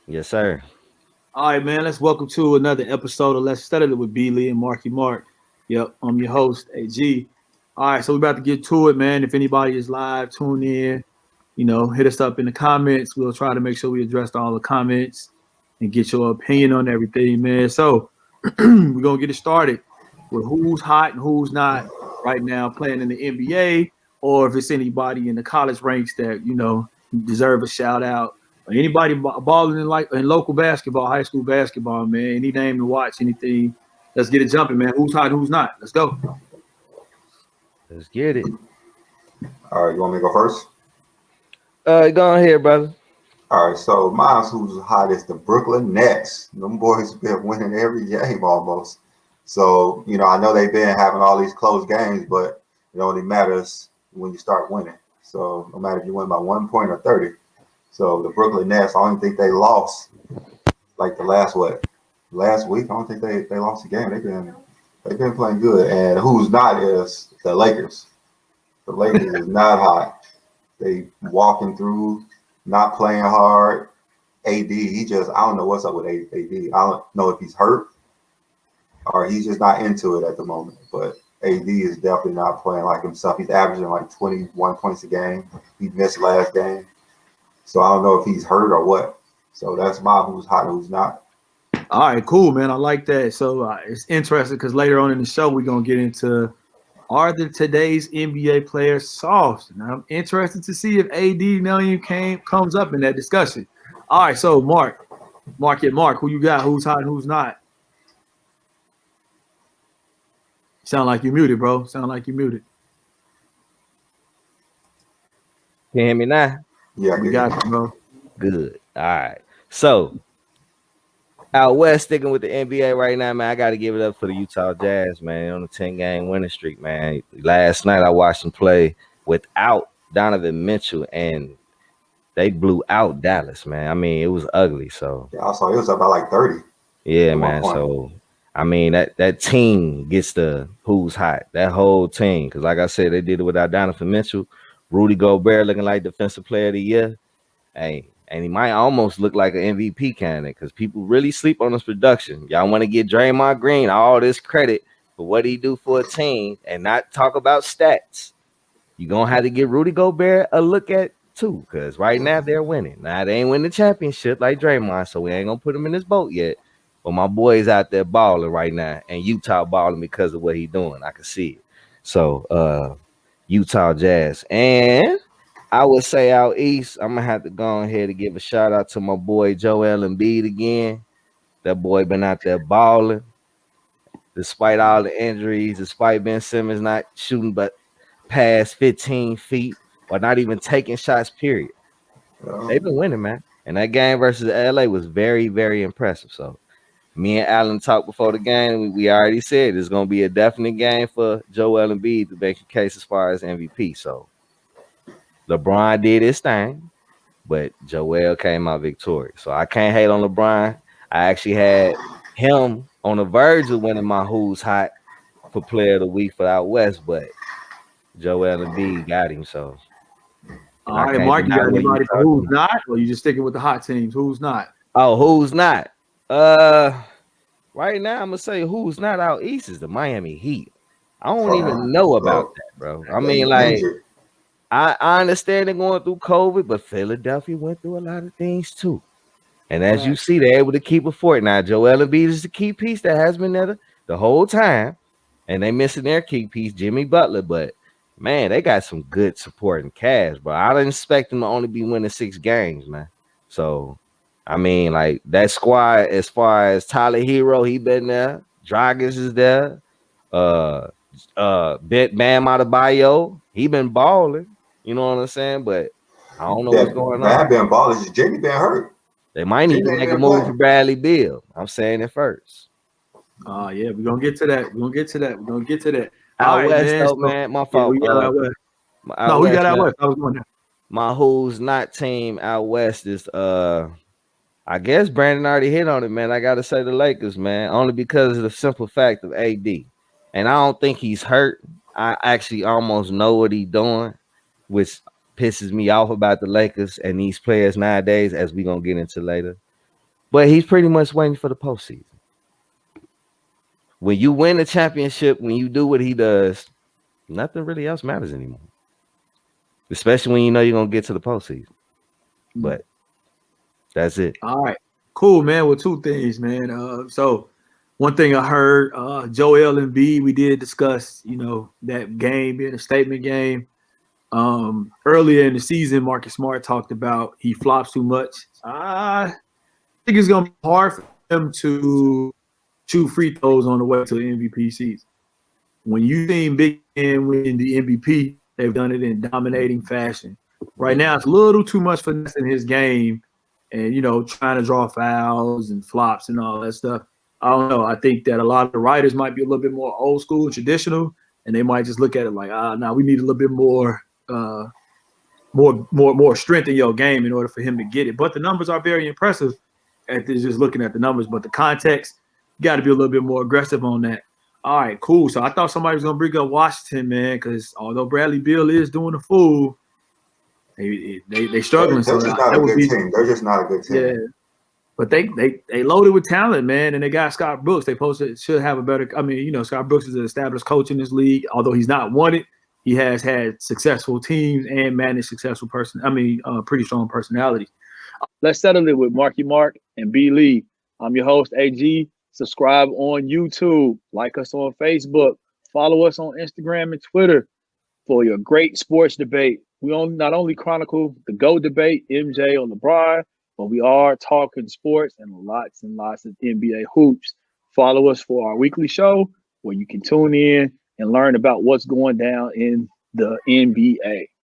Yes, sir. All right, man. Let's welcome to another episode of Let's Study It with B Lee and Marky Mark. Yep, I'm your host, AG. All right, so we're about to get to it, man. If anybody is live, tune in. Hit us up in the comments. We'll try to make sure we address all the comments and get your opinion on everything, man. So we're gonna get it started with who's hot and who's not right now playing in the NBA, or if it's anybody in the college ranks that deserve a shout out. Or anybody balling in like in local basketball, high school basketball, man. Any name to watch, anything. Let's get it jumping, man. Who's hot, who's not? Let's go. Let's get it. All right, you want me to go first? Go on here, brother. All right, so mine's who's hot is the Brooklyn Nets. Them boys been winning every game almost. So, I know they've been having all these close games, but it only matters when you start winning. So, no matter if you win by 1 point or 30. So, the Brooklyn Nets, I don't think they lost like last week. I don't think they lost a game. They've been playing good. And who's not is the Lakers. The Lakers is not hot. They walking through, not playing hard. AD, I don't know what's up with AD. I don't know if he's hurt or he's just not into it at the moment. But AD is definitely not playing like himself. He's averaging like 21 points a game. He missed last game. So I don't know if he's hurt or what. So that's my who's hot and who's not. All right, cool, man. I like that. So it's interesting because later on in the show we're gonna get into are today's NBA players soft? And I'm interested to see if AD now comes up in that discussion. All right, so Mark, who you got? Who's hot and who's not? Sound like you muted, bro. Sound like you muted. Can you hear me now? Yeah, We got you, bro. Good. All right. So out west, sticking with the NBA right now, man. I got to give it up for the Utah Jazz, man, on a 10-game winning streak, man. Last night I watched them play without Donovan Mitchell, and they blew out Dallas, man. I mean, it was ugly. So I saw it was about like 30. yeah, man. So I mean, that team gets the who's hot. That whole team, because like I said, they did it without Donovan Mitchell. Rudy Gobert looking like Defensive Player of the Year. Hey, and he might almost look like an MVP candidate because people really sleep on his production. Y'all want to get Draymond Green all this credit for what he do for a team and not talk about stats. You're going to have to give Rudy Gobert a look at too, because right now they're winning. Now, they ain't winning the championship like Draymond, so we ain't going to put him in this boat yet. But my boy's out there balling right now, and Utah balling because of what he doing. I can see it. So, Utah Jazz. And I would say out east, I'm gonna have to go ahead and give a shout out to my boy Joel Embiid again. That boy been out there balling, despite all the injuries, despite Ben Simmons not shooting but past 15 feet or not even taking shots. Period. They've been winning, man. And that game versus LA was very, very impressive. So me and Alan talked before the game. We already said it's gonna be a definite game for Joel Embiid to make a case as far as MVP. So LeBron did his thing, but Joel came out victorious. So I can't hate on LeBron. I actually had him on the verge of winning my who's hot for player of the week for out west, but Joel Embiid got him. So all right, Mark, you got anybody for who's not, or you just sticking with the hot teams? Who's not? Oh, who's not? Right now I'm gonna say who's not out east is the Miami Heat. I don't even know about that, bro. I mean, like, I understand they're going through COVID, but Philadelphia went through a lot of things too. And as you see, they're able to keep a fort. Now, Joel Embiid is the key piece that has been there the whole time. And they missing their key piece, Jimmy Butler. But, man, they got some good supporting cast, bro. I didn't expect them to only be winning 6 games, man. So, I mean, like, that squad, as far as Tyler Hero, he been there. Dragic is there. Bam Adebayo, he been balling. You know what I'm saying? But I don't know what's going on. Bam been balling. Jimmy been hurt. They might need to make a move for Bradley Beal. I'm saying it first. Yeah, we're gonna get to that. Out west, man. My fault. We got out west. No, we got out west. I was going there. My who's not team out west is I guess Brandon already hit on it, man. I gotta say the Lakers, man, only because of the simple fact of AD. And I don't think he's hurt. I actually almost know what he's doing, which pisses me off about the Lakers and these players nowadays, as we're gonna get into later. But he's pretty much waiting for the postseason. When you win the championship, when you do what he does, nothing really else matters anymore. Especially when you know you're gonna get to the postseason. But that's it. All right, cool, man. Well, two things, man. So one thing I heard, Joel Embiid, we did discuss, that game being a statement game. Earlier in the season, Marcus Smart talked about he flops too much. I think it's gonna be hard for him to shoot free throws on the way to the MVP season. When you seen Big Ben win the MVP, they've done it in dominating fashion. Right now, it's a little too much finesse in his game, and trying to draw fouls and flops and all that stuff. I don't know. I think that a lot of the writers might be a little bit more old school and traditional, and they might just look at it like, now we need a little bit more strength in your game in order for him to get it. But the numbers are very impressive just looking at the numbers. But the context, you got to be a little bit more aggressive on that. All right, cool. So I thought somebody was going to bring up Washington, man, because although Bradley Beal is doing the fool, they struggling. They're just not a good team. They're just not a good team. Yeah. But they loaded with talent, man, and they got Scott Brooks. They should have a better. I mean, Scott Brooks is an established coach in this league. Although he's not won it, he has had successful teams and managed successful pretty strong personalities. Let's settle it with Marky Mark and B Lee. I'm your host, AG. Subscribe on YouTube. Like us on Facebook. Follow us on Instagram and Twitter for your great sports debate. We not only chronicle the GOAT debate, MJ on LeBron, but we are talking sports and lots of NBA hoops. Follow us for our weekly show where you can tune in and learn about what's going down in the NBA.